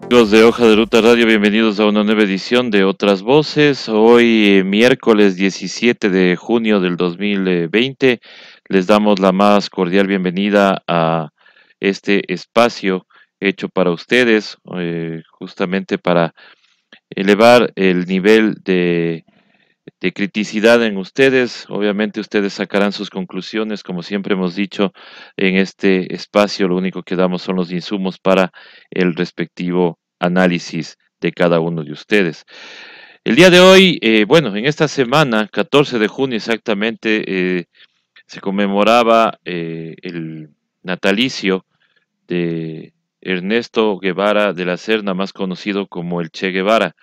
Amigos de Hoja de Ruta Radio, bienvenidos a una nueva edición de Otras Voces. Hoy, miércoles 17 de junio del 2020, les damos la más cordial bienvenida a este espacio hecho para ustedes, justamente para elevar el nivel de criticidad en ustedes. Obviamente ustedes sacarán sus conclusiones, como siempre hemos dicho en este espacio, lo único que damos son los insumos para el respectivo análisis de cada uno de ustedes. El día de hoy, bueno, en esta semana, 14 de junio exactamente, se conmemoraba el natalicio de Ernesto Guevara de la Serna, más conocido como el Che Guevara,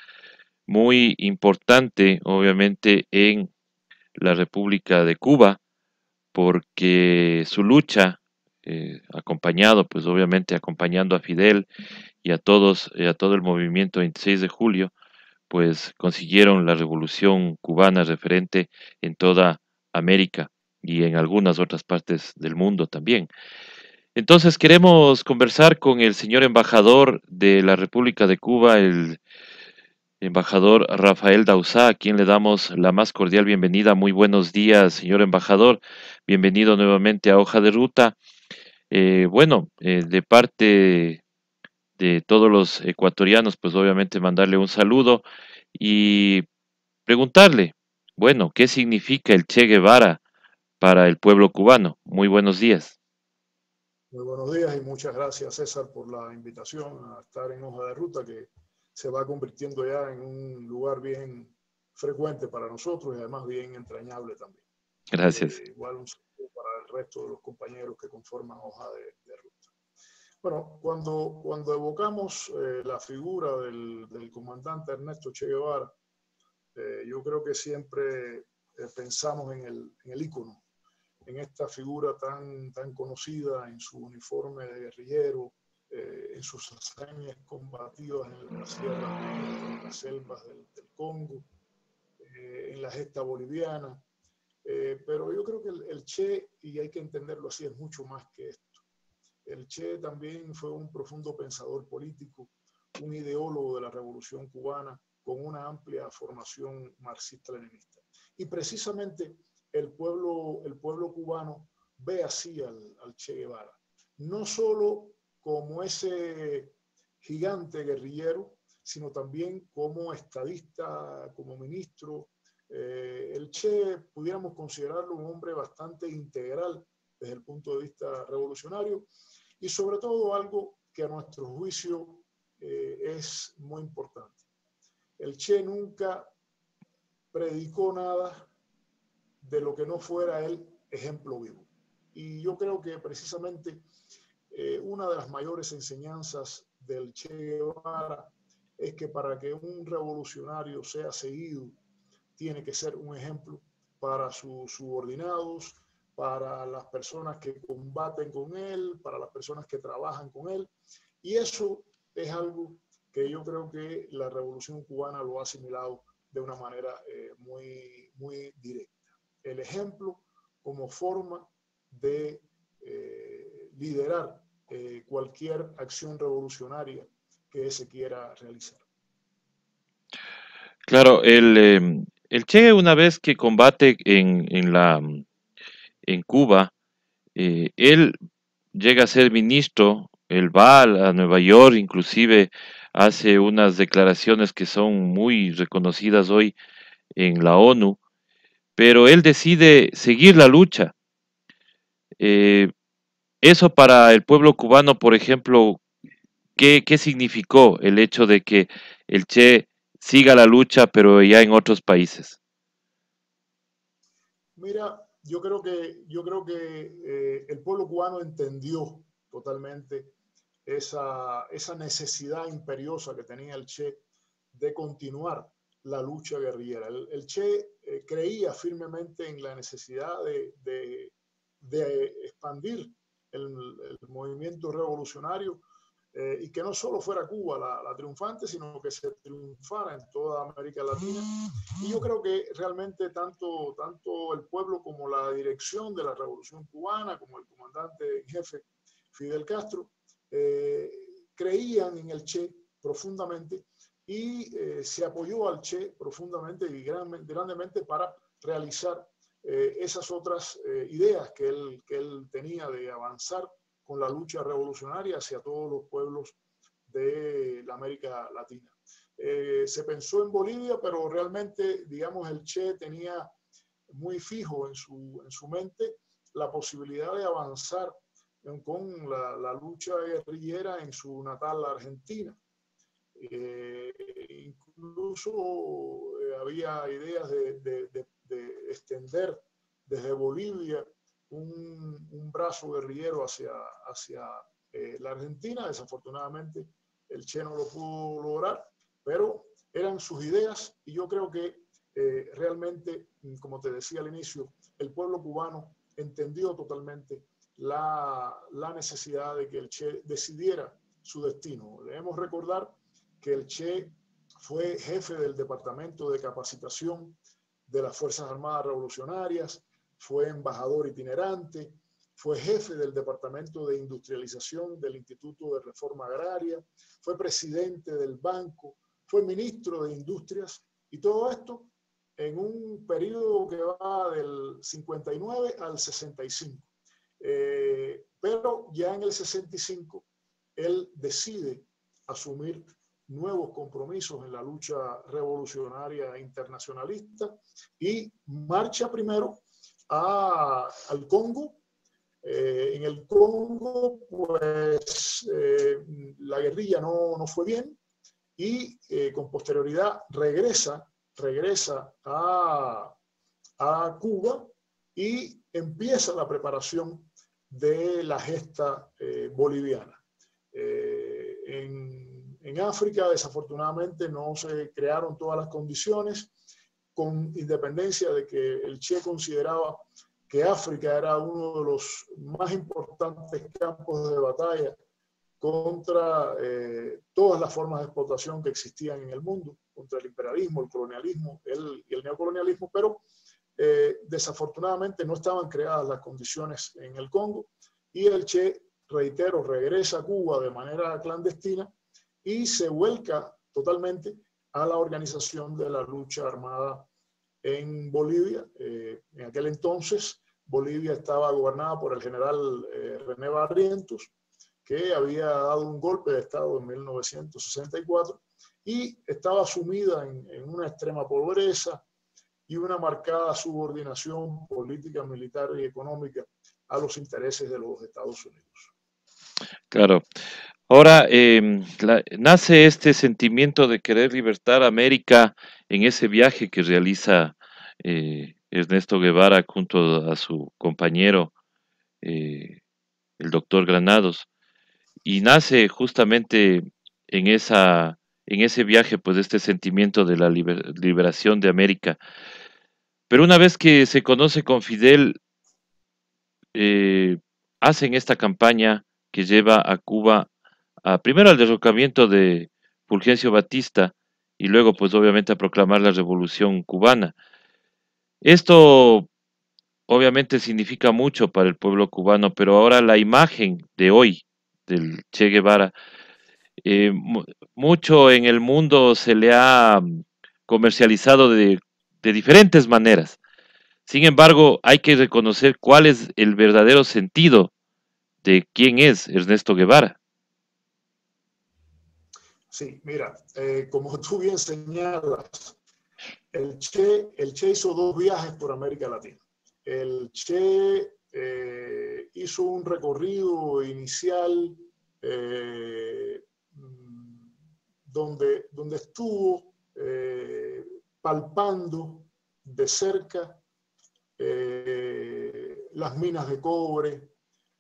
muy importante, obviamente, en la República de Cuba, porque su lucha, acompañado, pues obviamente acompañando a Fidel y a todos, a todo el movimiento 26 de julio, pues consiguieron la revolución cubana referente en toda América y en algunas otras partes del mundo también. Entonces queremos conversar con el señor embajador de la República de Cuba, el embajador Rafael Dauzá, a quien le damos la más cordial bienvenida. Muy buenos días, señor embajador. Bienvenido nuevamente a Hoja de Ruta. De parte de todos los ecuatorianos, pues obviamente mandarle un saludo y preguntarle, bueno, ¿qué significa el Che Guevara para el pueblo cubano? Muy buenos días. Muy buenos días y muchas gracias, César, por la invitación a estar en Hoja de Ruta, que se va convirtiendo ya en un lugar bien frecuente para nosotros y además bien entrañable también. Gracias. Igual un saludo para el resto de los compañeros que conforman Hoja de Ruta. Bueno, cuando evocamos la figura del comandante Ernesto Che Guevara, yo creo que siempre pensamos en el ícono, en esta figura tan conocida en su uniforme de guerrillero, en sus hazañas combatidas en la Sierra Maestra, en las selvas del Congo, en la gesta boliviana. Pero yo creo que el Che, y hay que entenderlo así, es mucho más que esto. El Che también fue un profundo pensador político, un ideólogo de la Revolución cubana con una amplia formación marxista-leninista. Y precisamente el pueblo cubano ve así al Che Guevara, no solo como ese gigante guerrillero, sino también como estadista, como ministro. El Che pudiéramos considerarlo un hombre bastante integral desde el punto de vista revolucionario y sobre todo algo que a nuestro juicio es muy importante. El Che nunca predicó nada de lo que no fuera él ejemplo vivo. Y yo creo que precisamente una de las mayores enseñanzas del Che Guevara es que para que un revolucionario sea seguido, tiene que ser un ejemplo para sus subordinados, para las personas que combaten con él, para las personas que trabajan con él. Y eso es algo que yo creo que la Revolución Cubana lo ha asimilado de una manera muy directa. El ejemplo como forma de liderar cualquier acción revolucionaria que se quiera realizar. Claro, el Che una vez que combate en Cuba, él llega a ser ministro, él va a Nueva York, inclusive hace unas declaraciones que son muy reconocidas hoy en la ONU, pero él decide seguir la lucha. Eh, Eso para el pueblo cubano, por ejemplo, ¿qué significó el hecho de que el Che siga la lucha, pero ya en otros países? Mira, yo creo que el pueblo cubano entendió totalmente esa necesidad imperiosa que tenía el Che de continuar la lucha guerrillera. El Che creía firmemente en la necesidad de expandir el movimiento revolucionario y que no solo fuera Cuba la triunfante, sino que se triunfara en toda América Latina. Y yo creo que realmente tanto el pueblo como la dirección de la Revolución Cubana, como el comandante en jefe Fidel Castro, creían en el Che profundamente y se apoyó al Che profundamente y grandemente para realizar esas otras ideas que él tenía de avanzar con la lucha revolucionaria hacia todos los pueblos de la América Latina. Se pensó en Bolivia, pero realmente, digamos, el Che tenía muy fijo en su mente la posibilidad de avanzar con la lucha guerrillera en su natal Argentina. Incluso había ideas de extender desde Bolivia un brazo guerrillero hacia la Argentina. Desafortunadamente el Che no lo pudo lograr, pero eran sus ideas y yo creo que realmente, como te decía al inicio, el pueblo cubano entendió totalmente la necesidad de que el Che decidiera su destino. Debemos recordar que el Che fue jefe del Departamento de Capacitación de las Fuerzas Armadas Revolucionarias, fue embajador itinerante, fue jefe del Departamento de Industrialización del Instituto de Reforma Agraria, fue presidente del banco, fue ministro de Industrias, y todo esto en un periodo que va del 59 al 65. Pero ya en el 65 él decide asumir nuevos compromisos en la lucha revolucionaria internacionalista y marcha primero al Congo. En el Congo, pues la guerrilla no fue bien y con posterioridad regresa a Cuba y empieza la preparación de la gesta boliviana. En África, desafortunadamente, no se crearon todas las condiciones, con independencia de que el Che consideraba que África era uno de los más importantes campos de batalla contra todas las formas de explotación que existían en el mundo, contra el imperialismo, el colonialismo y el neocolonialismo, pero desafortunadamente no estaban creadas las condiciones en el Congo y el Che, reitero, regresa a Cuba de manera clandestina y se vuelca totalmente a la organización de la lucha armada en Bolivia. En aquel entonces Bolivia estaba gobernada por el general René Barrientos, que había dado un golpe de Estado en 1964 y estaba sumida en una extrema pobreza y una marcada subordinación política, militar y económica a los intereses de los Estados Unidos. Claro. Ahora, nace este sentimiento de querer libertar a América en ese viaje que realiza Ernesto Guevara junto a su compañero, eh, el doctor Granados, y nace justamente en en ese viaje, pues, este sentimiento de la liberación de América. Pero una vez que se conoce con Fidel, eh, hacen esta campaña que lleva a Cuba primero al derrocamiento de Fulgencio Batista y luego, pues obviamente, a proclamar la Revolución Cubana. Esto obviamente significa mucho para el pueblo cubano, pero ahora la imagen de hoy del Che Guevara, mucho en el mundo se le ha comercializado de diferentes maneras. Sin embargo, hay que reconocer cuál es el verdadero sentido de quién es Ernesto Guevara. Sí, mira, como tú bien señalas, el Che hizo 2 viajes por América Latina. El Che hizo un recorrido inicial donde estuvo palpando de cerca las minas de cobre,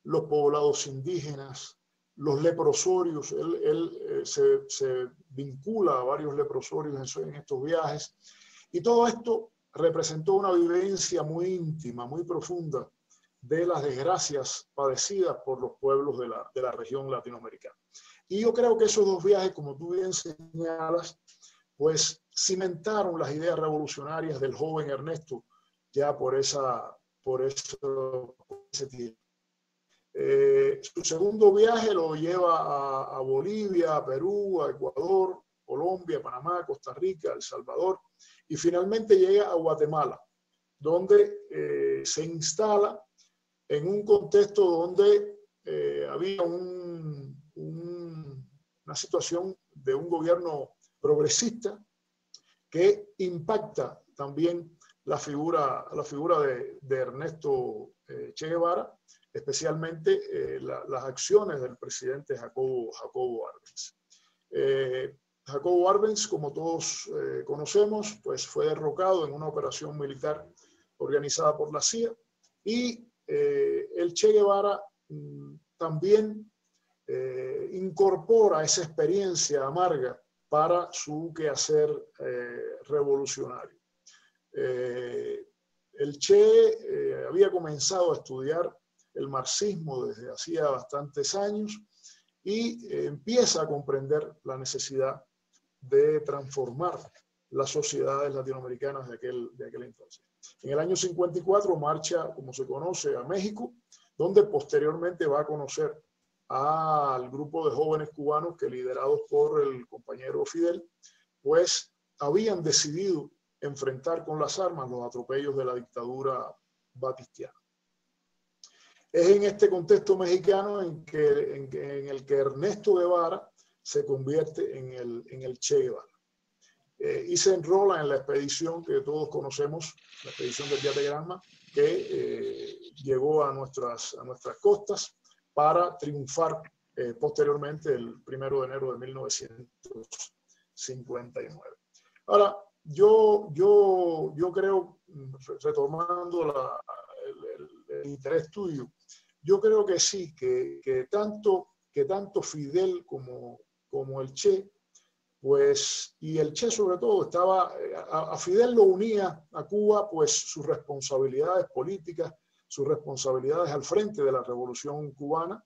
los poblados indígenas, los leprosorios. Él se vincula a varios leprosorios en estos viajes. Y todo esto representó una vivencia muy íntima, muy profunda de las desgracias padecidas por los pueblos de la región latinoamericana. Y yo creo que esos 2 viajes, como tú bien señalas, pues cimentaron las ideas revolucionarias del joven Ernesto ya por ese tiempo. Su segundo viaje lo lleva a Bolivia, a Perú, a Ecuador, Colombia, Panamá, Costa Rica, El Salvador, y finalmente llega a Guatemala, donde se instala en un contexto donde había una situación de un gobierno progresista que impacta también la figura de Ernesto Che Guevara, especialmente las acciones del presidente Jacobo Arbenz. Jacobo Arbenz, como todos conocemos, pues fue derrocado en una operación militar organizada por la CIA, y el Che Guevara también incorpora esa experiencia amarga para su quehacer revolucionario. El Che había comenzado a estudiar el marxismo desde hacía bastantes años y empieza a comprender la necesidad de transformar las sociedades latinoamericanas de aquel entonces. En el año 54 marcha, como se conoce, a México, donde posteriormente va a conocer al grupo de jóvenes cubanos que, liderados por el compañero Fidel, pues habían decidido enfrentar con las armas los atropellos de la dictadura batistiana. Es en este contexto mexicano en el que Ernesto Guevara se convierte en el Che Guevara. Y se enrola en la expedición que todos conocemos, la expedición del Yate Granma, que llegó a nuestras costas para triunfar posteriormente el 1 de enero de 1959. Ahora, yo creo, retomando el interés tuyo, yo creo que sí, que tanto Fidel como el Che, pues, y el Che sobre todo, a Fidel lo unía a Cuba pues sus responsabilidades políticas, sus responsabilidades al frente de la revolución cubana,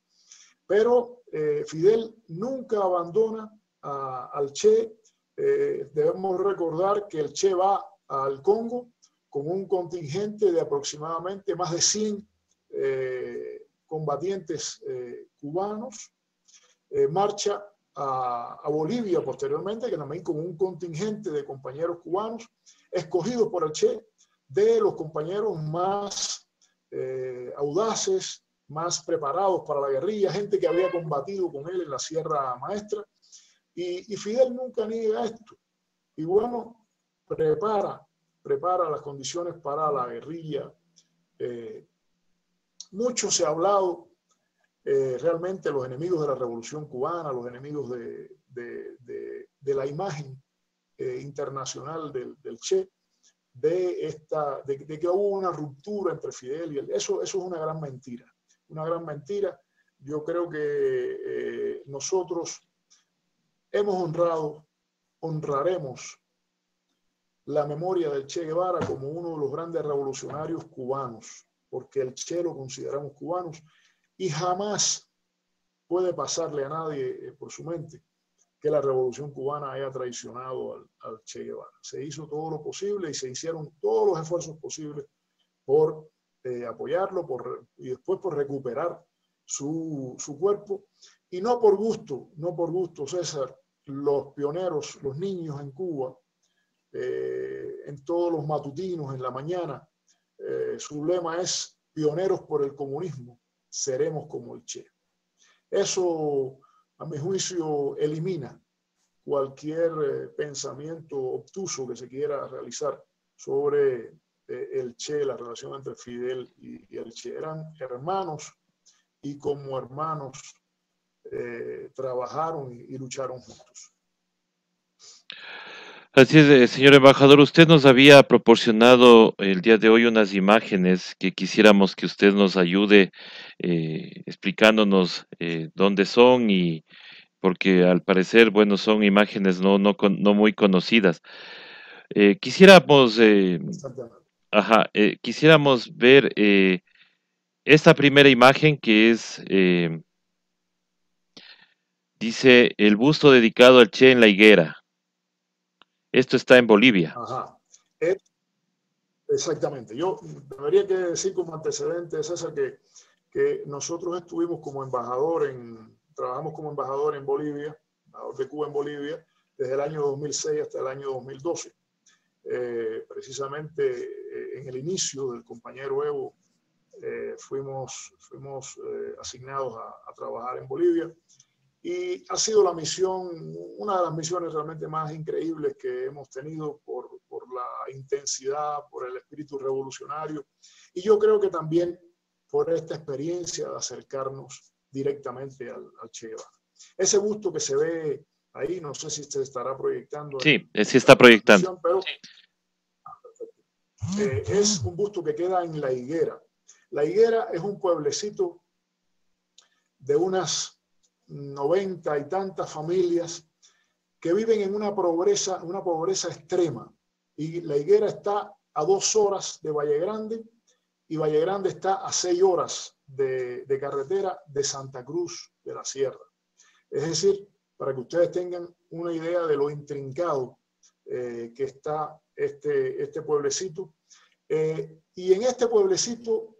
pero Fidel nunca abandona al Che. Debemos recordar que el Che va al Congo con un contingente de aproximadamente más de 100 combatientes cubanos, marcha a Bolivia posteriormente, que también con un contingente de compañeros cubanos, escogidos por el Che, de los compañeros más audaces, más preparados para la guerrilla, gente que había combatido con él en la Sierra Maestra, y Fidel nunca niega esto. Y bueno, prepara las condiciones para la guerrilla. Mucho se ha hablado realmente los enemigos de la Revolución Cubana, los enemigos de la imagen internacional del Che, de que hubo una ruptura entre Fidel y él. Eso es una gran mentira. Una gran mentira. Yo creo que nosotros honraremos la memoria del Che Guevara como uno de los grandes revolucionarios cubanos, porque el Che lo consideramos cubanos, y jamás puede pasarle a nadie por su mente que la revolución cubana haya traicionado al Che Guevara. Se hizo todo lo posible y se hicieron todos los esfuerzos posibles por apoyarlo y después por recuperar su cuerpo. Y no por gusto, César, los pioneros, los niños en Cuba, en todos los matutinos, en la mañana, su lema es: pioneros por el comunismo, seremos como el Che. Eso, a mi juicio, elimina cualquier pensamiento obtuso que se quiera realizar sobre el Che, la relación entre Fidel y el Che. Eran hermanos y como hermanos trabajaron y lucharon juntos. Así es, señor embajador, usted nos había proporcionado el día de hoy unas imágenes que quisiéramos que usted nos ayude explicándonos dónde son, y porque al parecer, bueno, son imágenes no muy conocidas. Quisiéramos, quisiéramos ver esta primera imagen que es, dice, el busto dedicado al Che en la higuera. Esto está en Bolivia. Ajá. Exactamente. Yo debería que decir como antecedente, César, que que nosotros estuvimos como embajador trabajamos como embajador en Bolivia, embajador de Cuba en Bolivia, desde el año 2006 hasta el año 2012. Precisamente en el inicio del compañero Evo, fuimos asignados a trabajar en Bolivia. Y ha sido la misión, una de las misiones realmente más increíbles que hemos tenido por la intensidad, por el espíritu revolucionario. Y yo creo que también por esta experiencia de acercarnos directamente al Che Guevara. Ese busto que se ve ahí, no sé si se estará proyectando. Sí, sí está proyectando. Pero es un busto que queda en La Higuera. La Higuera es un pueblecito de unas 90 y tantas familias que viven en una pobreza extrema. Y La Higuera está a 2 horas de Valle Grande y Valle Grande está a 6 horas de carretera de Santa Cruz de la Sierra. Es decir, para que ustedes tengan una idea de lo intrincado que está este pueblecito. Y en este pueblecito,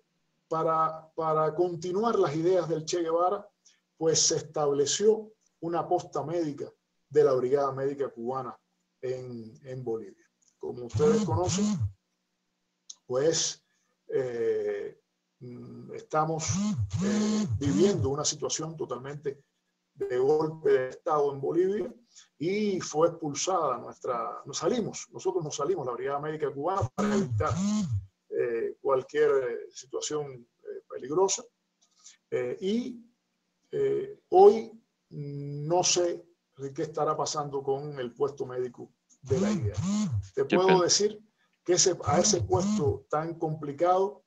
para continuar las ideas del Che Guevara, pues se estableció una posta médica de la Brigada Médica Cubana en Bolivia. Como ustedes conocen, pues estamos viviendo una situación totalmente de golpe de Estado en Bolivia y fue expulsada nosotros nos salimos, la Brigada Médica Cubana, para evitar cualquier situación peligrosa. Hoy no sé qué estará pasando con el puesto médico de La Higuera. Te puedo decir que a ese puesto tan complicado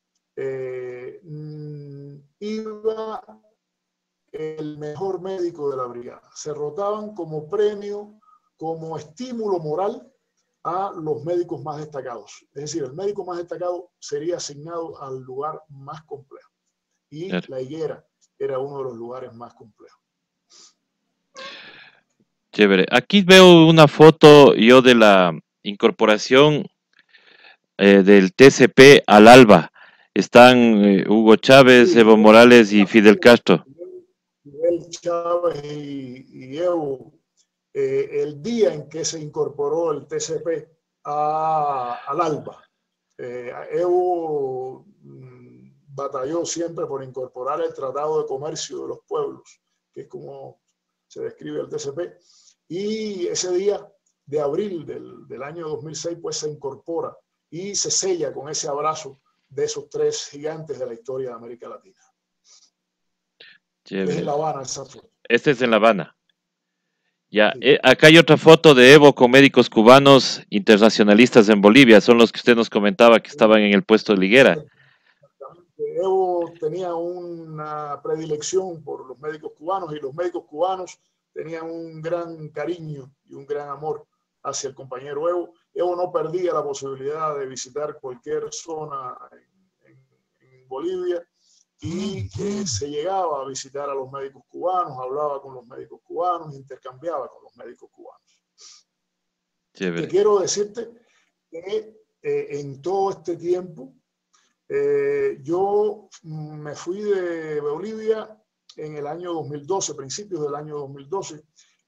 iba el mejor médico de la brigada. Se rotaban como premio, como estímulo moral a los médicos más destacados. Es decir, el médico más destacado sería asignado al lugar más complejo. Y claro, La Higuera era uno de los lugares más complejos. Chévere. Aquí veo una foto yo de la incorporación del TCP al ALBA. Están Hugo Chávez, Evo Morales y Fidel Castro. Fidel Chávez y Evo, el día en que se incorporó el TCP al ALBA. Evo batalló siempre por incorporar el Tratado de Comercio de los Pueblos, que es como se describe el TCP, y ese día de abril del año 2006 pues se incorpora y se sella con ese abrazo de esos 3 gigantes de la historia de América Latina. Es en La Habana esa foto. Este es en La Habana. Ya, acá hay otra foto de Evo con médicos cubanos internacionalistas en Bolivia. Son los que usted nos comentaba que estaban en el puesto de La Higuera. Evo tenía una predilección por los médicos cubanos y los médicos cubanos tenían un gran cariño y un gran amor hacia el compañero Evo. Evo no perdía la posibilidad de visitar cualquier zona en Bolivia y se llegaba a visitar a los médicos cubanos, hablaba con los médicos cubanos, intercambiaba con los médicos cubanos. Te quiero decirte que en todo este tiempo yo me fui de Bolivia en el año 2012, principios del año 2012,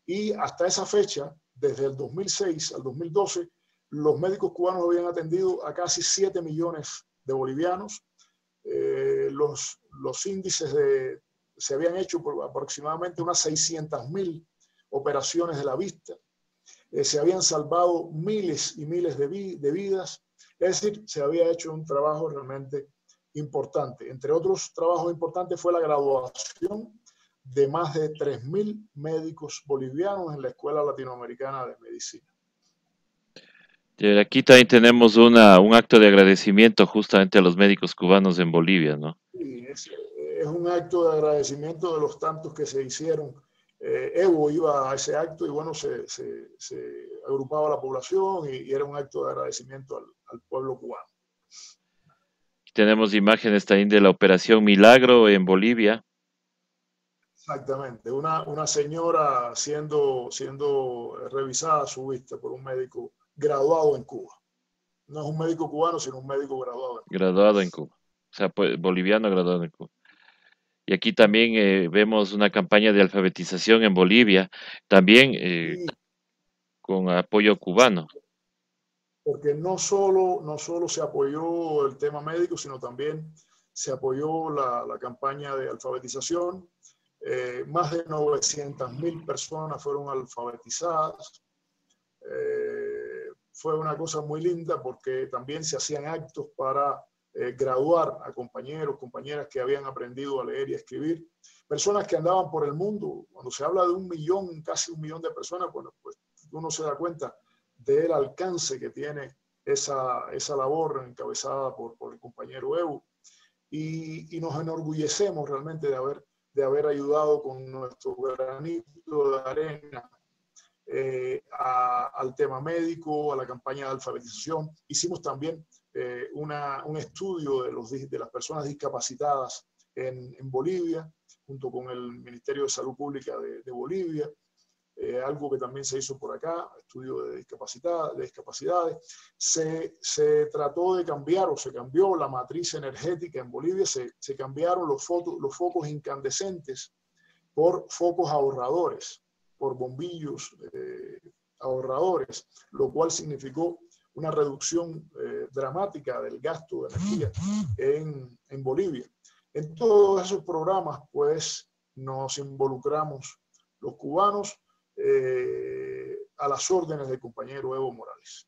y hasta esa fecha, desde el 2006 al 2012, los médicos cubanos habían atendido a casi 7 millones de bolivianos. Los índices se habían hecho por aproximadamente unas 600.000 operaciones de la vista. Se habían salvado miles y miles de vidas. Es decir, se había hecho un trabajo realmente importante. Entre otros trabajos importantes fue la graduación de más de 3.000 médicos bolivianos en la Escuela Latinoamericana de Medicina. Aquí también tenemos un acto de agradecimiento justamente a los médicos cubanos en Bolivia, ¿no? Sí, es un acto de agradecimiento de los tantos que se hicieron. Evo iba a ese acto y bueno, se agrupaba la población y era un acto de agradecimiento al pueblo cubano. Tenemos imágenes también de la Operación Milagro en Bolivia. Exactamente, una señora siendo revisada su vista por un médico graduado en Cuba. No es un médico cubano, sino un médico graduado en Cuba. Graduado en Cuba. O sea, pues, boliviano graduado en Cuba. Y aquí también vemos una campaña de alfabetización en Bolivia, también Y con apoyo cubano. porque no solo se apoyó el tema médico, sino también se apoyó la campaña de alfabetización. Más de 900.000 personas fueron alfabetizadas. Fue una cosa muy linda porque también se hacían actos para graduar a compañeros, compañeras que habían aprendido a leer y a escribir, personas que andaban por el mundo. Cuando se habla de 1 millón, casi 1 millón de personas, bueno, pues uno se da cuenta del alcance que tiene esa labor encabezada por el compañero Evo. Y nos enorgullecemos realmente de haber ayudado con nuestro granito de arena al tema médico, a la campaña de alfabetización. Hicimos también un estudio de las personas discapacitadas en Bolivia, junto con el Ministerio de Salud Pública de Bolivia. Algo que también se hizo por acá, estudio de discapacidades. Se trató de cambiar o se cambió la matriz energética en Bolivia, se cambiaron los focos incandescentes por focos ahorradores, por bombillos ahorradores, lo cual significó una reducción dramática del gasto de energía en Bolivia. En todos esos programas, pues, nos involucramos los cubanos a las órdenes del compañero Evo Morales.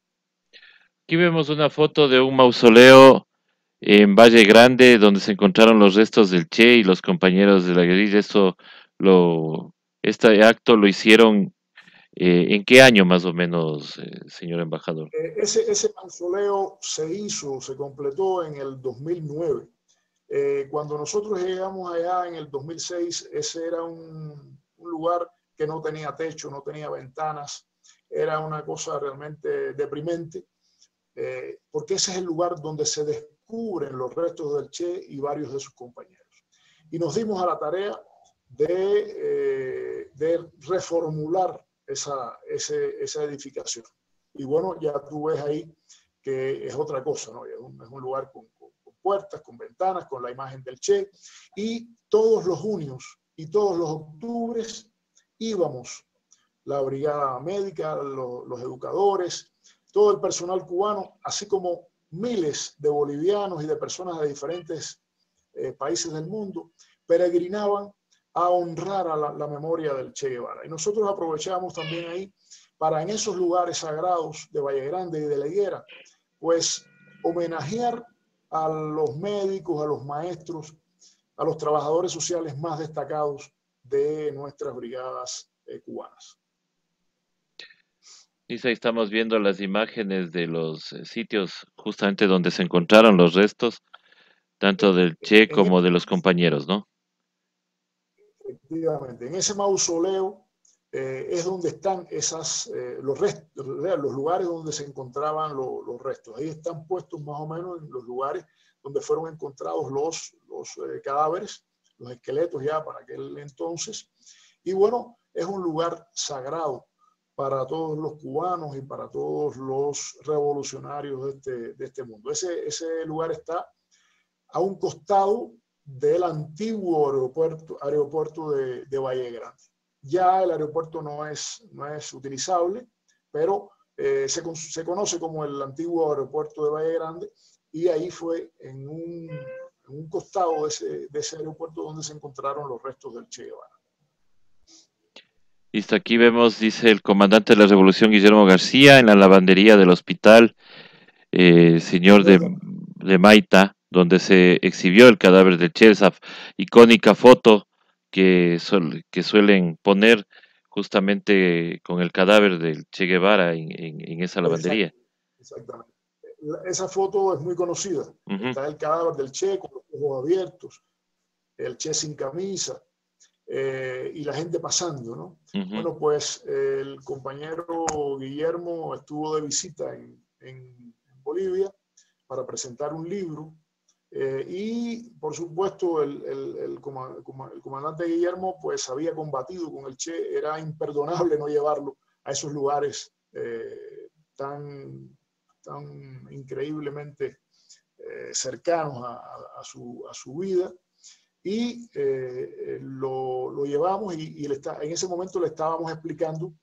Aquí vemos una foto de un mausoleo en Valle Grande donde se encontraron los restos del Che y los compañeros de la guerrilla. Este acto lo hicieron ¿en qué año más o menos, señor embajador? Ese mausoleo se completó en el 2009. Cuando nosotros llegamos allá en el 2006, ese era un lugar que no tenía techo, no tenía ventanas, era una cosa realmente deprimente, porque ese es el lugar donde se descubren los restos del Che y varios de sus compañeros. Y nos dimos a la tarea de reformular esa edificación. Y bueno, ya tú ves ahí que es otra cosa, ¿no? Es un lugar con puertas, con ventanas, con la imagen del Che, y todos los junios y todos los octubres íbamos, la brigada médica, los educadores, todo el personal cubano, así como miles de bolivianos y de personas de diferentes países del mundo, peregrinaban a honrar a la memoria del Che Guevara. Y nosotros aprovechamos también ahí para en esos lugares sagrados de Valle Grande y de La Higuera, pues homenajear a los médicos, a los maestros, a los trabajadores sociales más destacados de nuestras brigadas cubanas. Y ahí estamos viendo las imágenes de los sitios justamente donde se encontraron los restos, tanto del Che En como de los compañeros, ¿no? Efectivamente, en ese mausoleo es donde están los lugares donde se encontraban los restos. Ahí están puestos más o menos en los lugares donde fueron encontrados los cadáveres, los esqueletos ya para aquel entonces. Y bueno, es un lugar sagrado para todos los cubanos y para todos los revolucionarios de este mundo. Ese lugar está a un costado del antiguo aeropuerto de Valle Grande. Ya el aeropuerto no es utilizable, pero se conoce como el antiguo aeropuerto de Valle Grande, y ahí fue en un costado de ese aeropuerto donde se encontraron los restos del Che Guevara. Listo, aquí vemos, dice el comandante de la Revolución, Guillermo García, en la lavandería del hospital señor de Maita, donde se exhibió el cadáver de Che, esa icónica foto que suelen poner justamente con el cadáver del Che Guevara en esa lavandería. Exactamente. Esa foto es muy conocida. Ujú, Está el cadáver del Che con los ojos abiertos, el Che sin camisa, y la gente pasando, ¿no? ujú. Bueno, pues el compañero Guillermo estuvo de visita en Bolivia para presentar un libro, y por supuesto el comandante Guillermo pues había combatido con el Che. Era imperdonable no llevarlo a esos lugares tan increíblemente cercanos a su vida. y lo llevamos en ese momento le estábamos explicando,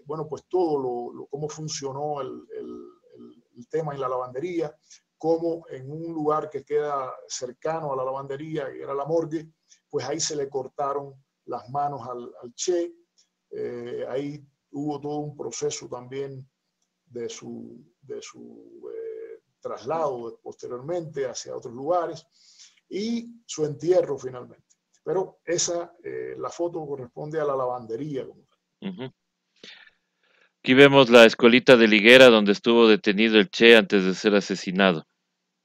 bueno, pues todo cómo funcionó el tema en la lavandería, cómo en un lugar que queda cercano a la lavandería, que era la morgue, pues ahí se le cortaron las manos al Che. Ahí hubo todo un proceso también de su traslado posteriormente hacia otros lugares y su entierro finalmente. Pero la foto corresponde a la lavandería. Ujú. Aquí vemos la escuelita de Liguera donde estuvo detenido el Che antes de ser asesinado.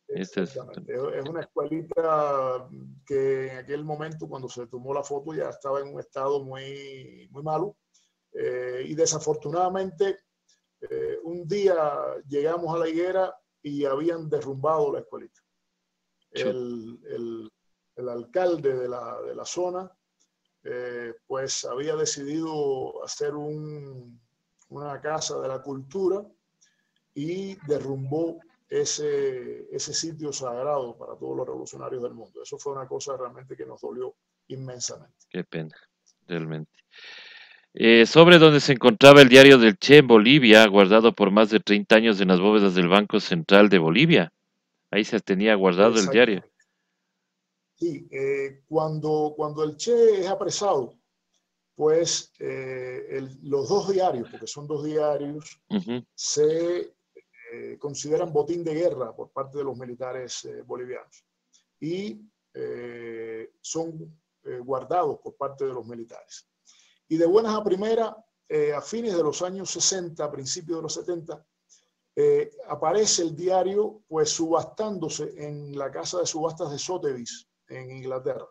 Este es, Exactamente. Es una escuelita que en aquel momento, cuando se tomó la foto, ya estaba en un estado muy, muy malo. Y desafortunadamente, un día llegamos a la higuera y habían derrumbado la escuelita. El alcalde de la zona, pues había decidido hacer una casa de la cultura y derrumbó ese sitio sagrado para todos los revolucionarios del mundo. Eso fue una cosa realmente que nos dolió inmensamente. qué pena, realmente. Sobre donde se encontraba el diario del Che en Bolivia, guardado por más de 30 años en las bóvedas del Banco Central de Bolivia. Ahí se tenía guardado el diario. Exactamente. Sí, cuando el Che es apresado, pues los dos diarios, porque son dos diarios, se consideran botín de guerra por parte de los militares bolivianos y son guardados por parte de los militares. Y de buenas a primeras, a fines de los años 60, a principios de los 70, aparece el diario pues subastándose en la casa de subastas de Sotheby's en Inglaterra.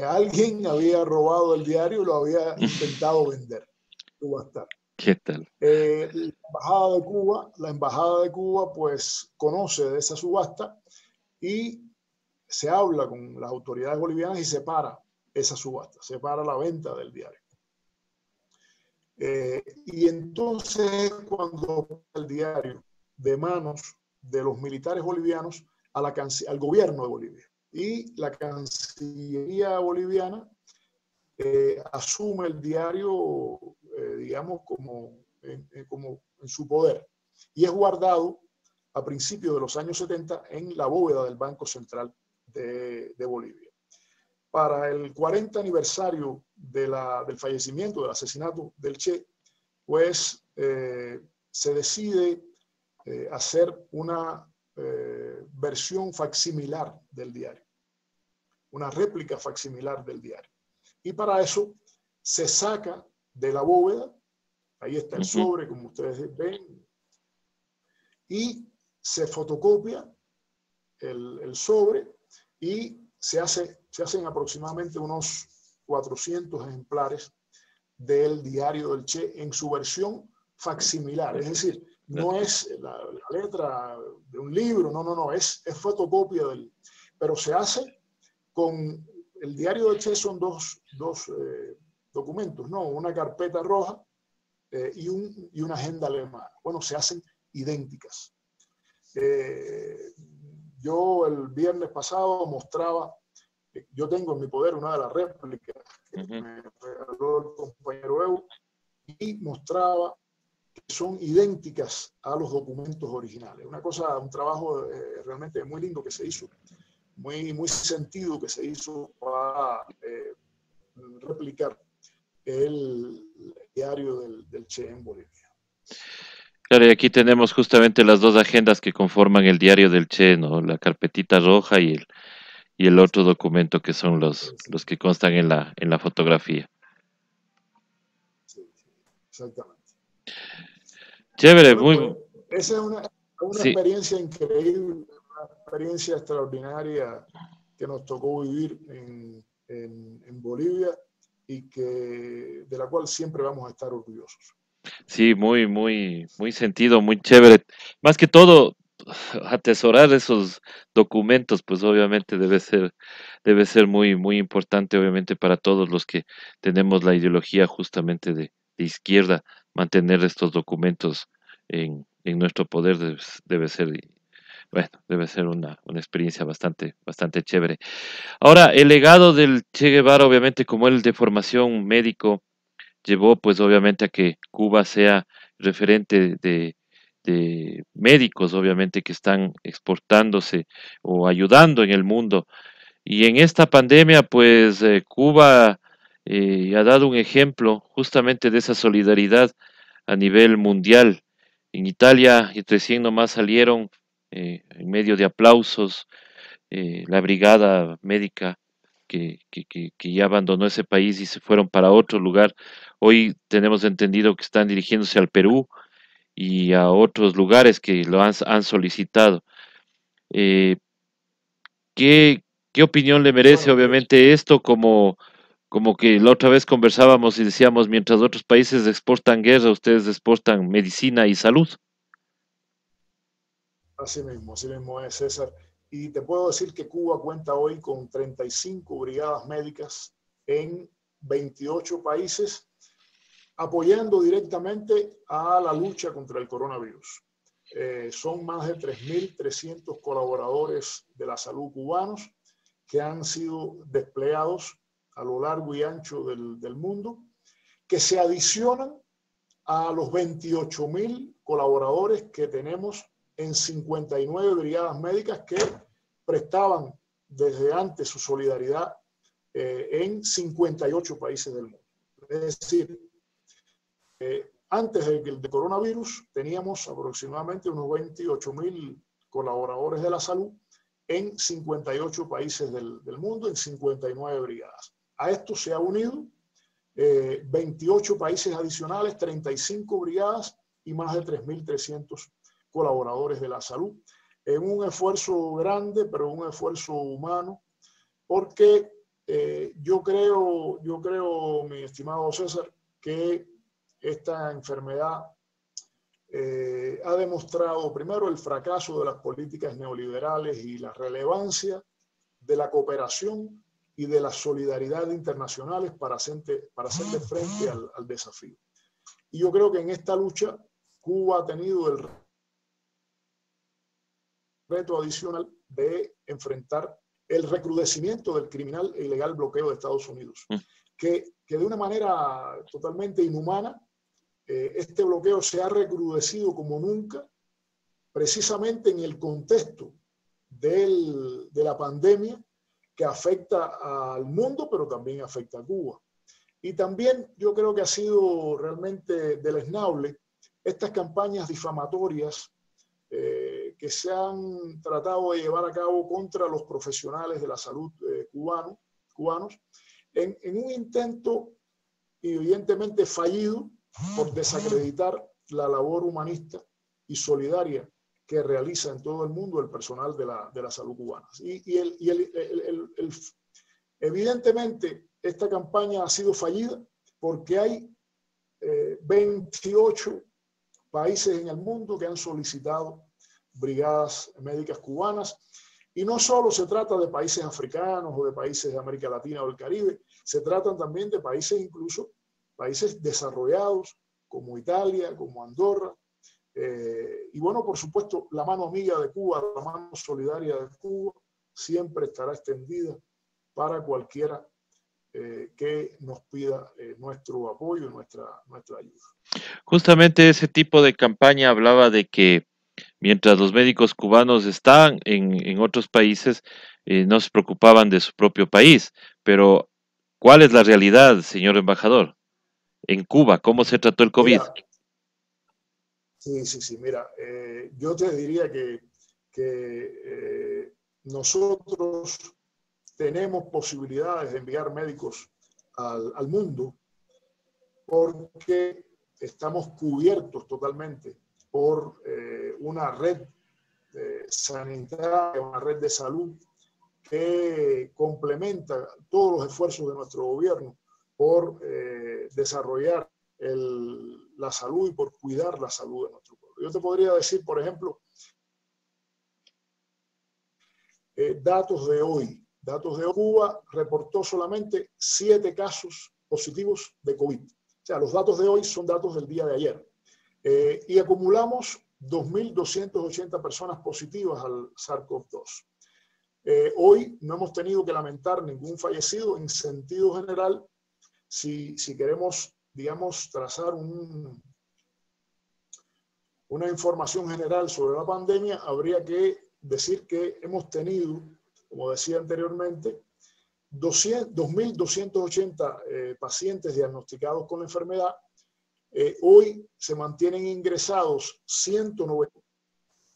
Alguien había robado el diario y lo había intentado vender, subastar. ¿Qué tal? La embajada de Cuba pues conoce de esa subasta y se habla con las autoridades bolivianas y se para esa subasta, se para la venta del diario. Y entonces cuando el diario de manos de los militares bolivianos al gobierno de Bolivia y la Cancillería boliviana asume el diario, digamos, como en su poder y es guardado a principios de los años 70 en la bóveda del Banco Central de Bolivia. Para el 40 aniversario del fallecimiento, del asesinato del Che, pues se decide hacer una versión facsimilar del diario, una réplica facsimilar del diario. Y para eso se saca de la bóveda, ahí está el sobre, como ustedes ven, y se fotocopia el sobre y se hacen aproximadamente unos 400 ejemplares del diario del Che en su versión facsimilar, es decir, no es la letra de un libro, no, es fotocopia pero se hace con el diario del Che. Son dos documentos, ¿no? Una carpeta roja y una agenda alemana. Bueno, se hacen idénticas. Yo el viernes pasado mostraba, yo tengo en mi poder una de las réplicas que me regaló el compañero Evo y mostraba que son idénticas a los documentos originales. Un trabajo realmente muy lindo que se hizo, muy, muy sentido que se hizo para replicar el diario del Che en Bolivia. Claro, y aquí tenemos justamente las dos agendas que conforman el diario del Che, ¿no? La carpetita roja y el otro documento que son los que constan en la fotografía. Sí, exactamente. Chévere, Bueno, pues esa es una sí. experiencia increíble, una experiencia extraordinaria que nos tocó vivir en Bolivia y de la cual siempre vamos a estar orgullosos. Sí, muy, muy, muy sentido, muy chévere. Más que todo, atesorar esos documentos, pues obviamente debe ser muy, muy importante, obviamente, para todos los que tenemos la ideología justamente de izquierda, mantener estos documentos en nuestro poder debe ser Bueno, debe ser una experiencia bastante chévere. Ahora, el legado del Che Guevara, obviamente, como él de formación médico, llevó pues obviamente a que Cuba sea referente de médicos, obviamente, que están exportándose o ayudando en el mundo. Y en esta pandemia, pues Cuba ha dado un ejemplo justamente de esa solidaridad a nivel mundial. En Italia, y recién nomás salieron, en medio de aplausos, la brigada médica que ya abandonó ese país y se fueron para otro lugar. Hoy tenemos entendido que están dirigiéndose al Perú y a otros lugares que han solicitado. Eh, ¿qué, qué opinión le merece Bueno, obviamente esto como que la otra vez conversábamos y decíamos, mientras otros países exportan guerra, ustedes exportan medicina y salud? así mismo es, César. Y te puedo decir que Cuba cuenta hoy con 35 brigadas médicas en 28 países, apoyando directamente a la lucha contra el coronavirus. Son más de 3.300 colaboradores de la salud cubanos que han sido desplegados a lo largo y ancho del mundo, que se adicionan a los 28.000 colaboradores que tenemos en 59 brigadas médicas que prestaban desde antes su solidaridad en 58 países del mundo. Es decir, antes del coronavirus teníamos aproximadamente unos 28.000 colaboradores de la salud en 58 países del mundo, en 59 brigadas. A esto se ha unido 28 países adicionales, 35 brigadas y más de 3.300 colaboradores de la salud, en un esfuerzo grande, pero un esfuerzo humano, porque yo creo, mi estimado César, que esta enfermedad ha demostrado primero el fracaso de las políticas neoliberales y la relevancia de la cooperación y de las solidaridades internacionales para hacerle frente al desafío. Y yo creo que en esta lucha Cuba ha tenido el reto adicional de enfrentar el recrudecimiento del criminal e ilegal bloqueo de Estados Unidos, que de una manera totalmente inhumana, este bloqueo se ha recrudecido como nunca, precisamente en el contexto de la pandemia que afecta al mundo, pero también afecta a Cuba. Y también yo creo que ha sido realmente deleznable estas campañas difamatorias que se han tratado de llevar a cabo contra los profesionales de la salud cubanos en un intento evidentemente fallido por desacreditar la labor humanista y solidaria que realiza en todo el mundo el personal de la salud cubana. Evidentemente, esta campaña ha sido fallida porque hay 28 países en el mundo que han solicitado brigadas médicas cubanas. Y no solo se trata de países africanos o de países de América Latina o del Caribe, se tratan también de países, incluso países desarrollados como Italia, como Andorra. Y bueno, por supuesto, la mano amiga de Cuba, la mano solidaria de Cuba, siempre estará extendida para cualquiera que nos pida nuestro apoyo y nuestra ayuda. Justamente ese tipo de campaña hablaba de que mientras los médicos cubanos estaban en otros países, no se preocupaban de su propio país. Pero, ¿cuál es la realidad, señor embajador? En Cuba, ¿cómo se trató el COVID? Mira, sí, mira, yo te diría que nosotros tenemos posibilidades de enviar médicos al mundo porque estamos cubiertos totalmente por una red sanitaria, una red de salud que complementa todos los esfuerzos de nuestro gobierno por desarrollar la salud y por cuidar la salud de nuestro pueblo. Yo te podría decir, por ejemplo, datos de hoy. Cuba reportó solamente 7 casos positivos de COVID. O sea, los datos de hoy son datos del día de ayer. Y acumulamos 2.280 personas positivas al SARS-CoV-2. Hoy no hemos tenido que lamentar ningún fallecido en sentido general. Si queremos, digamos, trazar una información general sobre la pandemia, habría que decir que hemos tenido, como decía anteriormente, 2.280 pacientes diagnosticados con la enfermedad. Hoy se mantienen ingresados 190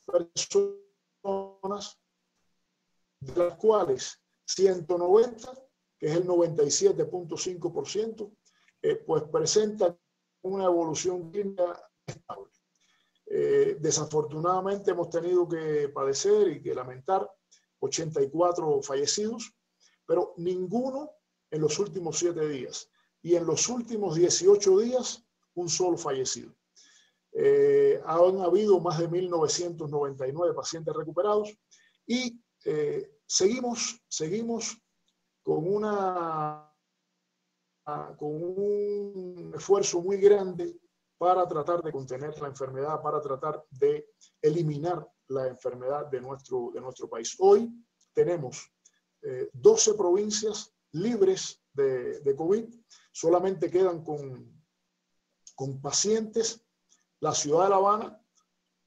personas, de las cuales 190, que es el 97.5%, pues presentan una evolución clínica estable. Desafortunadamente hemos tenido que padecer y que lamentar 84 fallecidos, pero ninguno en los últimos 7 días. Y en los últimimos 18 días, un solo fallecido. Han habido más de 1.999 pacientes recuperados y seguimos con un esfuerzo muy grande para tratar de contener la enfermedad, para tratar de eliminar la enfermedad de nuestro país. Hoy tenemos 12 provincias libres de COVID, solamente quedan con pacientes la ciudad de La Habana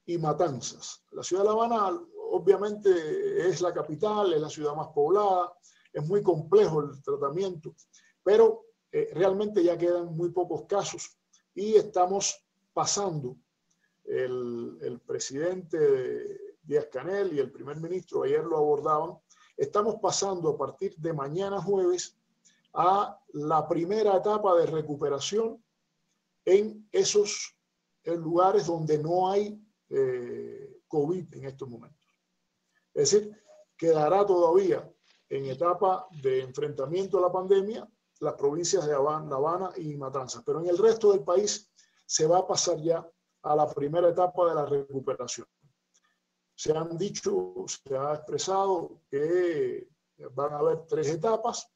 y Matanzas. La ciudad de La Habana obviamente es la capital, es la ciudad más poblada, es muy complejo el tratamiento, pero realmente ya quedan muy pocos casos y estamos pasando, el presidente Díaz-Canel y el primer ministro ayer lo abordaban, estamos pasando a partir de mañana jueves a la primera etapa de recuperación en esos lugares donde no hay COVID en estos momentos. Es decir, quedará todavía en etapa de enfrentamiento a la pandemia las provincias de La Habana y Matanzas, pero en el resto del país se va a pasar ya a la primera etapa de la recuperación. Se ha expresado que van a haber 3 etapas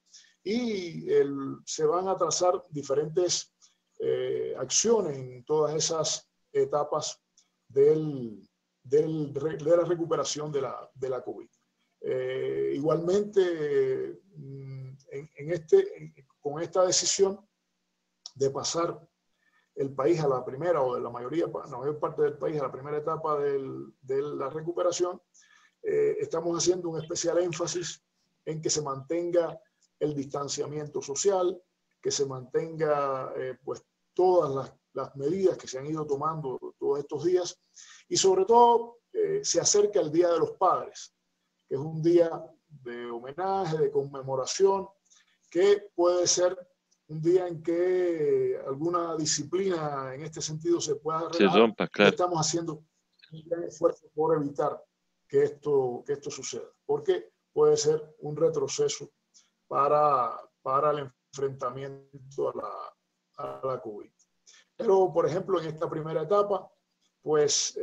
y se van a trazar diferentes acciones en todas esas etapas de la recuperación de la COVID. Igualmente, con esta decisión de pasar el país a la primera, o de la mayor parte del país a la primera etapa de la recuperación, estamos haciendo un especial énfasis en que se mantenga el distanciamiento social, que se mantenga pues todas las medidas que se han ido tomando todos estos días, y sobre todo se acerca el Día de los Padres, que es un día de homenaje, de conmemoración, que puede ser un día en que alguna disciplina en este sentido se pueda relajar. Se rompa, claro. Estamos haciendo un gran esfuerzo por evitar que esto suceda, porque puede ser un retroceso para el enfrentamiento a la COVID. Pero, por ejemplo, en esta primera etapa, pues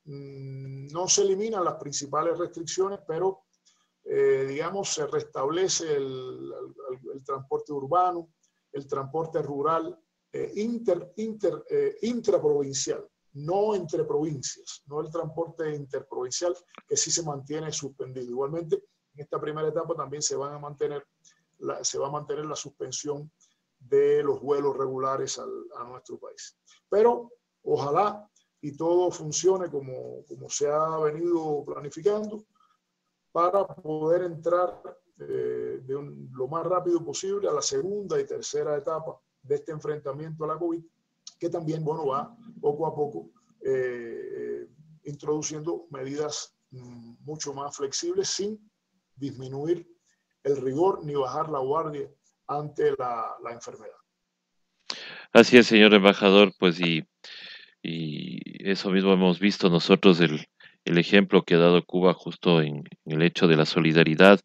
no se eliminan las principales restricciones, pero digamos, se restablece el transporte urbano, el transporte rural, intraprovincial, no entre provincias, no el transporte interprovincial, que sí se mantiene suspendido. Igualmente, en esta primera etapa también se va a mantener la suspensión de los vuelos regulares a nuestro país. Pero ojalá y todo funcione como se ha venido planificando para poder entrar lo más rápido posible a la segunda y tercera etapa de este enfrentamiento a la COVID, que también, bueno, va poco a poco introduciendo medidas mucho más flexibles sin disminuir el rigor ni bajar la guardia ante la enfermedad. Así es, señor embajador, pues y eso mismo hemos visto nosotros, el ejemplo que ha dado Cuba justo en el hecho de la solidaridad,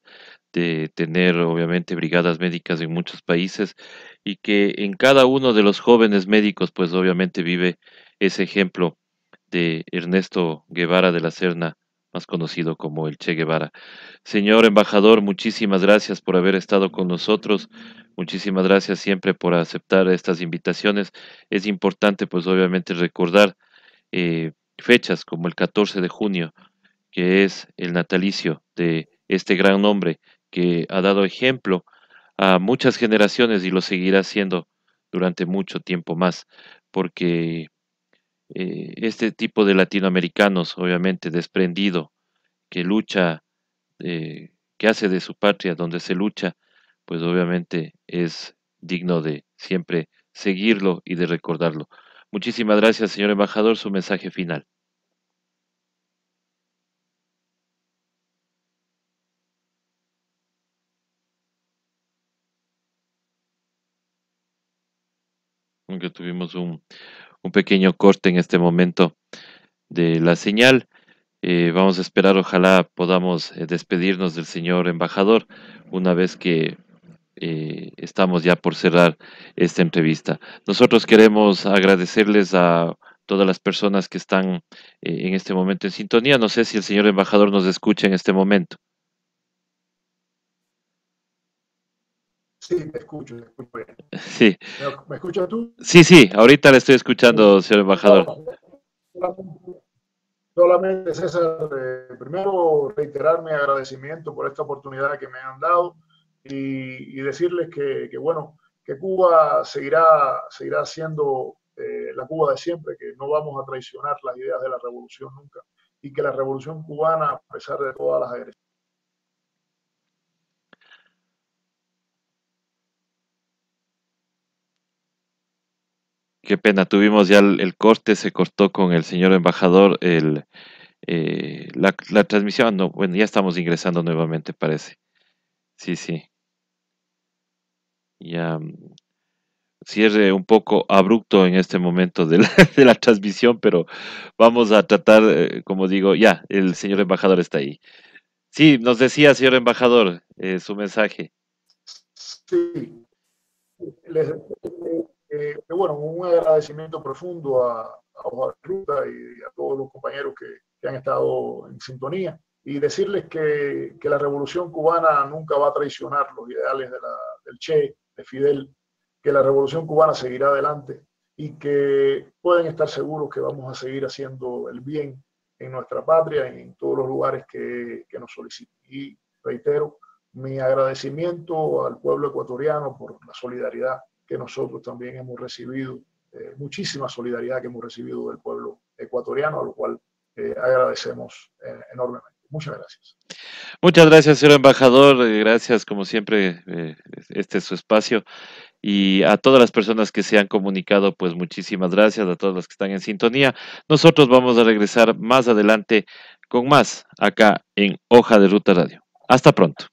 de tener obviamente brigadas médicas en muchos países y que en cada uno de los jóvenes médicos pues obviamente vive ese ejemplo de Ernesto Guevara de la Serna, más conocido como el Che Guevara. Señor embajador, muchísimas gracias por haber estado con nosotros, muchísimas gracias siempre por aceptar estas invitaciones. Es importante pues obviamente recordar fechas como el 14 de junio, que es el natalicio de este gran hombre que ha dado ejemplo a muchas generaciones y lo seguirá haciendo durante mucho tiempo más, porque este tipo de latinoamericanos, obviamente desprendido, que lucha, que hace de su patria donde se lucha, pues obviamente es digno de siempre seguirlo y de recordarlo. Muchísimas gracias, señor embajador, su mensaje final. Aunque tuvimos un pequeño corte en este momento de la señal. Vamos a esperar, ojalá podamos despedirnos del señor embajador una vez que estamos ya por cerrar esta entrevista. Nosotros queremos agradecerles a todas las personas que están en este momento en sintonía. No sé si el señor embajador nos escucha en este momento. Sí, te escucho bien. Sí, ¿Me escuchas tú? sí, sí, ahorita le estoy escuchando, señor embajador. No, solamente, César, primero reiterar mi agradecimiento por esta oportunidad que me han dado y decirles bueno, que Cuba seguirá siendo la Cuba de siempre, que no vamos a traicionar las ideas de la revolución nunca y que la revolución cubana, a pesar de todas las agresiones. Qué pena, tuvimos ya el corte, se cortó con el señor embajador la transmisión. No, bueno, ya estamos ingresando nuevamente, parece. Sí, sí. Ya cierre un poco abrupto en este momento de la, de la transmisión, pero vamos a tratar, como digo, ya, el señor embajador está ahí. Sí, nos decía, señor embajador, su mensaje. Sí, les, bueno, un agradecimiento profundo a Hoja de Ruta y a todos los compañeros que han estado en sintonía y decirles que la revolución cubana nunca va a traicionar los ideales del Che, de Fidel, que la revolución cubana seguirá adelante y que pueden estar seguros que vamos a seguir haciendo el bien en nuestra patria y en todos los lugares que nos soliciten. Y reitero mi agradecimiento al pueblo ecuatoriano por la solidaridad que nosotros también hemos recibido, muchísima solidaridad que hemos recibido del pueblo ecuatoriano, a lo cual agradecemos enormemente. Muchas gracias. Muchas gracias, señor embajador. Gracias, como siempre, este es su espacio. Y a todas las personas que se han comunicado, pues muchísimas gracias, a todos los que están en sintonía. Nosotros vamos a regresar más adelante con más acá en Hoja de Ruta Radio. Hasta pronto.